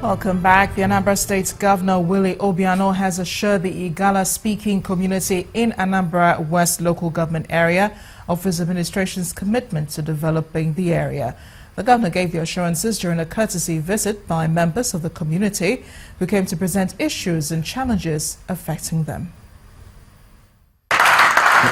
Welcome back. The Anambra State Governor Willie Obiano has assured the Igala-speaking community in Anambra West local government area of his administration's commitment to developing the area. The governor gave the assurances during a courtesy visit by members of the community who came to present issues and challenges affecting them.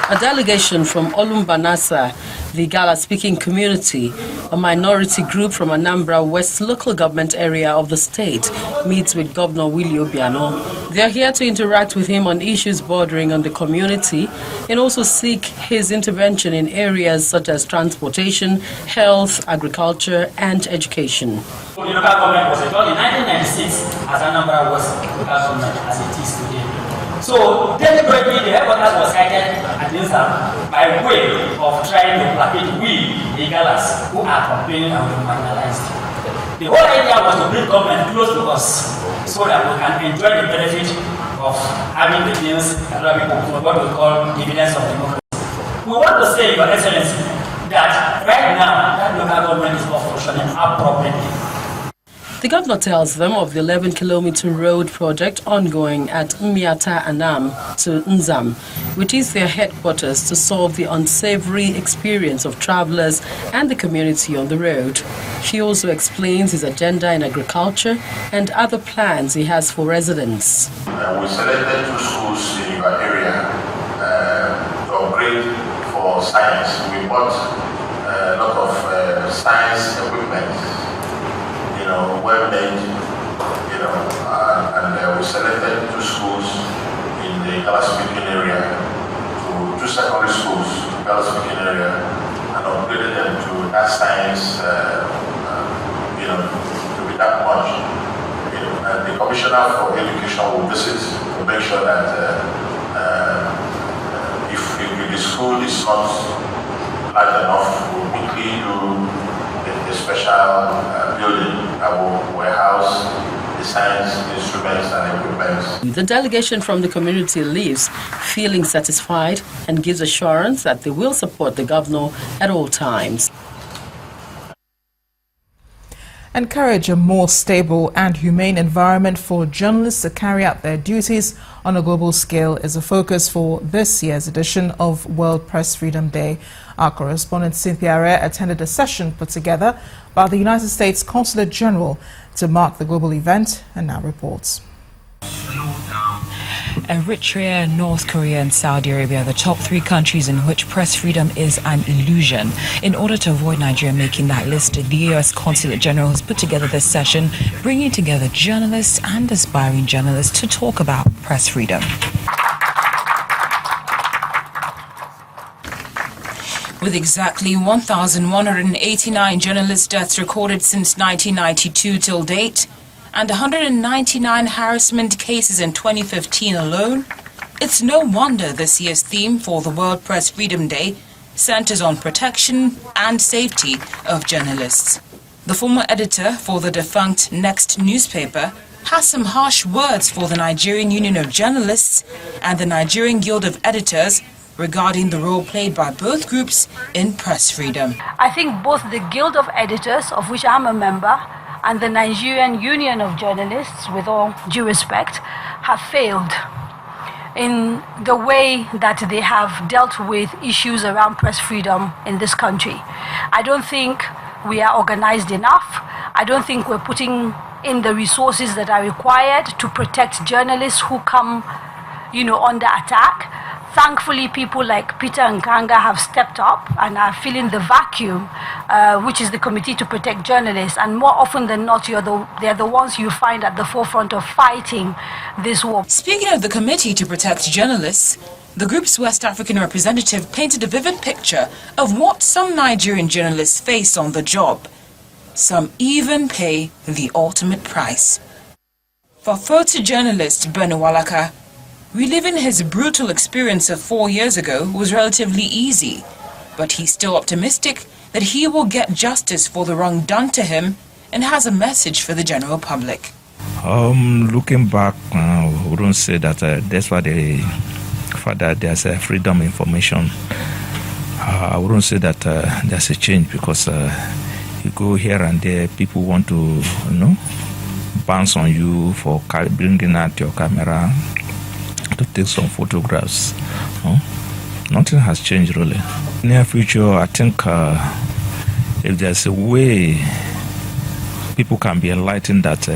A delegation from Olumbanasa, the Igala-speaking community, a minority group from Anambra West local government area of the state, meets with Governor Willie Obiano. They are here to interact with him on issues bordering on the community and also seek his intervention in areas such as transportation, health, agriculture, and education. The local government was established in 1996 as Anambra West local government as it is today. So deliberately the headquarters was cited against them by way of trying to placate we, the Igalas, who are complaining and marginalized. The whole idea was to bring government close to us so that we can enjoy the benefit of having the things that people what we call dividends of democracy. We want to say, Your Excellency, that right now that local government is not functioning appropriately. The governor tells them of the 11-kilometer road project ongoing at Miata Anam to Nzam, which is their headquarters, to solve the unsavory experience of travelers and the community on the road. He also explains his agenda in agriculture and other plans he has for residents. We selected 2 schools in your area to upgrade for science. We bought a lot of science equipment, well-made, and we selected 2 schools in the Igala-speaking area, 2 secondary schools in the Igala-speaking area, and upgraded them to that science, to be that much. And the Commissioner for Education will visit to make sure that if the school is not large enough, we'll quickly do a special building that will warehouse the science instruments and equipment. The delegation from the community leaves feeling satisfied and gives assurance that they will support the governor at all times. Encourage a more stable and humane environment for journalists to carry out their duties on a global scale is a focus for this year's edition of World Press Freedom Day. Our correspondent Cynthia Are attended a session put together by the United States Consulate General to mark the global event and now reports. Eritrea, North Korea and Saudi Arabia are the top 3 countries in which press freedom is an illusion. In order to avoid Nigeria making that list, the U.S. Consulate General has put together this session, bringing together journalists and aspiring journalists to talk about press freedom. With exactly 1,189 journalist deaths recorded since 1992 till date, and 199 harassment cases in 2015 alone, it's no wonder this year's theme for the World Press Freedom Day centers on protection and safety of journalists. The former editor for the defunct Next newspaper has some harsh words for the Nigerian Union of Journalists and the Nigerian Guild of Editors regarding the role played by both groups in press freedom. I think both the Guild of Editors, of which I'm a member, and the Nigerian Union of Journalists, with all due respect, have failed in the way that they have dealt with issues around press freedom in this country. I don't think we are organized enough. I don't think we're putting in the resources that are required to protect journalists who come, under attack. Thankfully, people like Peter Nkanga have stepped up and are filling the vacuum, which is the Committee to Protect Journalists. And more often than not, they're the ones you find at the forefront of fighting this war. Speaking of the Committee to Protect Journalists, the group's West African representative painted a vivid picture of what some Nigerian journalists face on the job. Some even pay the ultimate price. For photojournalist Benuwalaka, reliving his brutal experience of 4 years ago was relatively easy, but he's still optimistic that he will get justice for the wrong done to him and has a message for the general public. Looking back, we don't say that that's why there's a freedom of information. I wouldn't say that there's a change because you go here and there, people want to, bounce on you for bringing out your camera to take some photographs. Nothing has changed really. Near future, I think if there's a way people can be enlightened that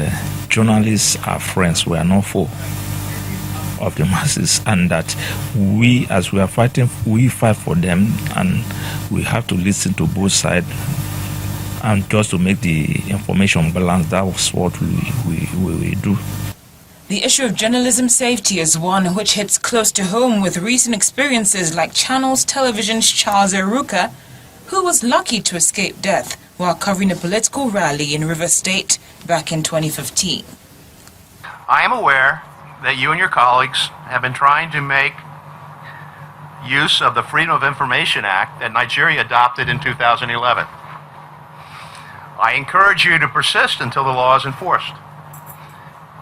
journalists are friends, we are not foe of the masses, and that we, as we are fighting, we fight for them, and we have to listen to both sides, and just to make the information balance. That's what we do. The issue of journalism safety is one which hits close to home with recent experiences like Channels Television's Charles Eruka, who was lucky to escape death while covering a political rally in River State back in 2015. I am aware that you and your colleagues have been trying to make use of the Freedom of Information Act that Nigeria adopted in 2011. I encourage you to persist until the law is enforced,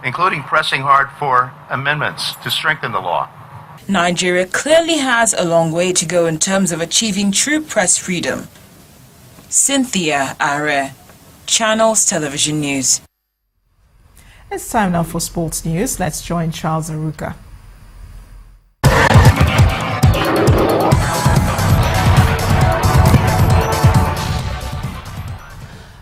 including pressing hard for amendments to strengthen the law. Nigeria clearly has a long way to go in terms of achieving true press freedom. Cynthia Are, Channels Television News. It's time now for sports news. Let's join Charles Eruka.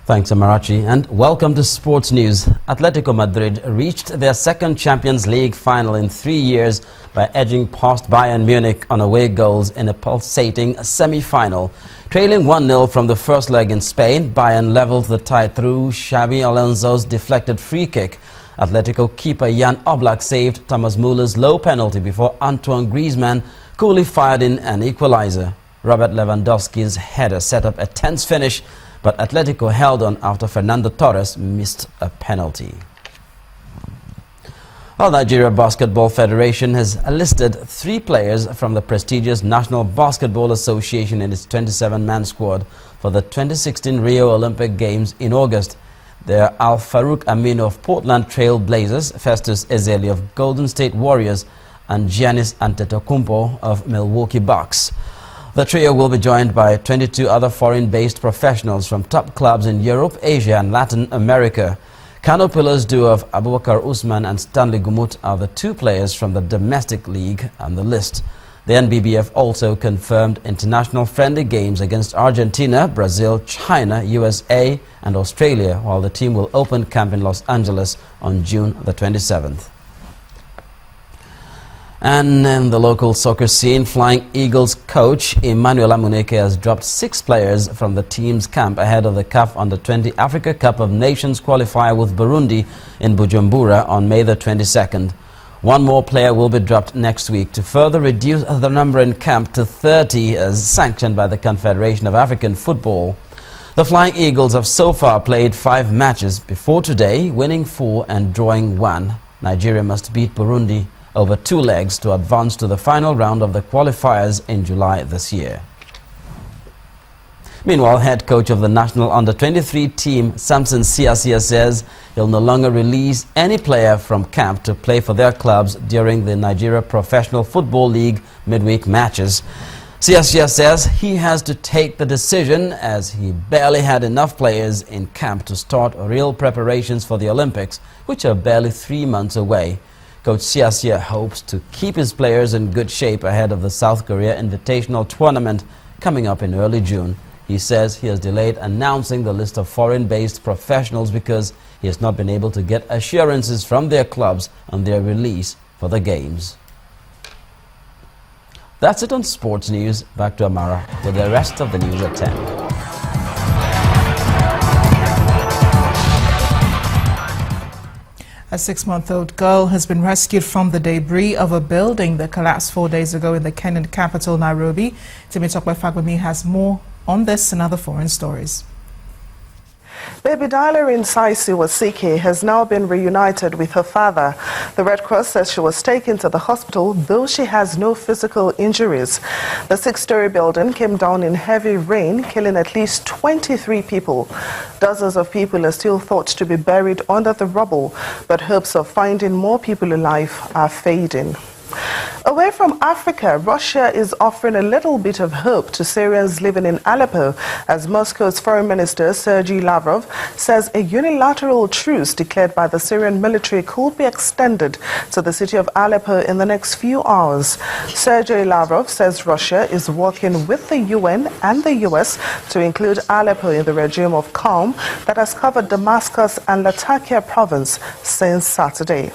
Thanks, Amarachi, and welcome to Sports News. Atletico Madrid reached their second Champions League final in 3 years by edging past Bayern Munich on away goals in a pulsating semi-final. Trailing 1-0 from the first leg in Spain, Bayern leveled the tie through Xabi Alonso's deflected free kick. Atletico keeper Jan Oblak saved Thomas Muller's low penalty before Antoine Griezmann coolly fired in an equalizer. Robert Lewandowski's header set up a tense finish, but Atletico held on after Fernando Torres missed a penalty. Well, Nigeria Basketball Federation has enlisted 3 players from the prestigious National Basketball Association in its 27-man squad for the 2016 Rio Olympic Games in August. They are Al Farouk Aminu of Portland Trail Blazers, Festus Ezeli of Golden State Warriors, and Giannis Antetokounmpo of Milwaukee Bucks. The trio will be joined by 22 other foreign-based professionals from top clubs in Europe, Asia and Latin America. Kano Pillars duo of Abubakar Usman and Stanley Gumut are the 2 players from the domestic league on the list. The NBBF also confirmed international friendly games against Argentina, Brazil, China, USA and Australia, while the team will open camp in Los Angeles on June the 27th. And in the local soccer scene, Flying Eagles coach Emmanuel Amuneke has dropped 6 players from the team's camp ahead of the CAF Under-20 Africa Cup of Nations qualifier with Burundi in Bujumbura on May the 22nd. 1 more player will be dropped next week to further reduce the number in camp to 30 as sanctioned by the Confederation of African Football. The Flying Eagles have so far played 5 matches before today, winning 4 and drawing 1. Nigeria must beat Burundi over 2 legs to advance to the final round of the qualifiers in July this year. Meanwhile, head coach of the national under-23 team, Samson Siasia, says he'll no longer release any player from camp to play for their clubs during the Nigeria Professional Football League midweek matches. Siasia says he has to take the decision as he barely had enough players in camp to start real preparations for the Olympics, which are barely 3 months away. Coach Siasia hopes to keep his players in good shape ahead of the South Korea Invitational Tournament coming up in early June. He says he has delayed announcing the list of foreign-based professionals because he has not been able to get assurances from their clubs on their release for the games. That's it on Sports News. Back to Amara with the rest of the news at 10. A 6-month-old girl has been rescued from the debris of a building that collapsed 4 days ago in the Kenyan capital, Nairobi. Timitokwe Fagbemi has more on this and other foreign stories. Baby Dailerin Saisi Wasike has now been reunited with her father. The Red Cross says she was taken to the hospital, though she has no physical injuries. The 6-story building came down in heavy rain, killing at least 23 people. Dozens of people are still thought to be buried under the rubble, but hopes of finding more people alive are fading. Away from Africa, Russia is offering a little bit of hope to Syrians living in Aleppo as Moscow's Foreign Minister Sergei Lavrov says a unilateral truce declared by the Syrian military could be extended to the city of Aleppo in the next few hours. Sergei Lavrov says Russia is working with the UN and the US to include Aleppo in the regime of calm that has covered Damascus and Latakia province since Saturday.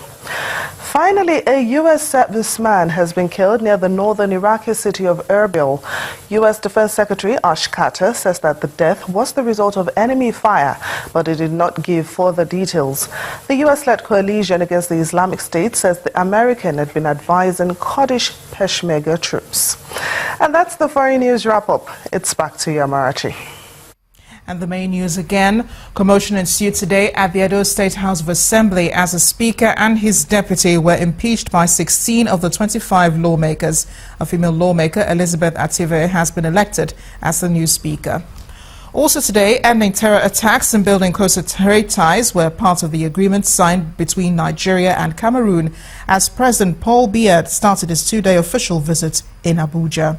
Finally, a U.S. serviceman has been killed near the northern Iraqi city of Erbil. U.S. Defense Secretary Ash Carter says that the death was the result of enemy fire, but he did not give further details. The U.S.-led coalition against the Islamic State says the American had been advising Kurdish Peshmerga troops. And that's the foreign news wrap-up. It's back to you, Amarachi. And the main news again. Commotion ensued today at the Edo State House of Assembly as the Speaker and his deputy were impeached by 16 of the 25 lawmakers. A female lawmaker, Elizabeth Ative, has been elected as the new Speaker. Also today, ending terror attacks and building closer trade ties were part of the agreement signed between Nigeria and Cameroon as President Paul Biya started his two-day official visit in Abuja.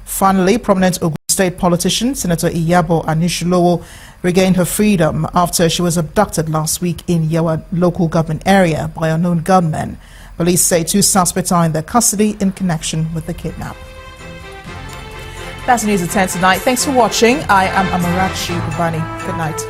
Finally, prominent Ogun State politician Senator Iyabo Anishilowo regained her freedom after she was abducted last week in Yewa local government area by unknown gunmen. Police say 2 suspects are in their custody in connection with the kidnap. That's the news at 10 tonight. Thanks for watching. I am Amarachi Ubani. Good night.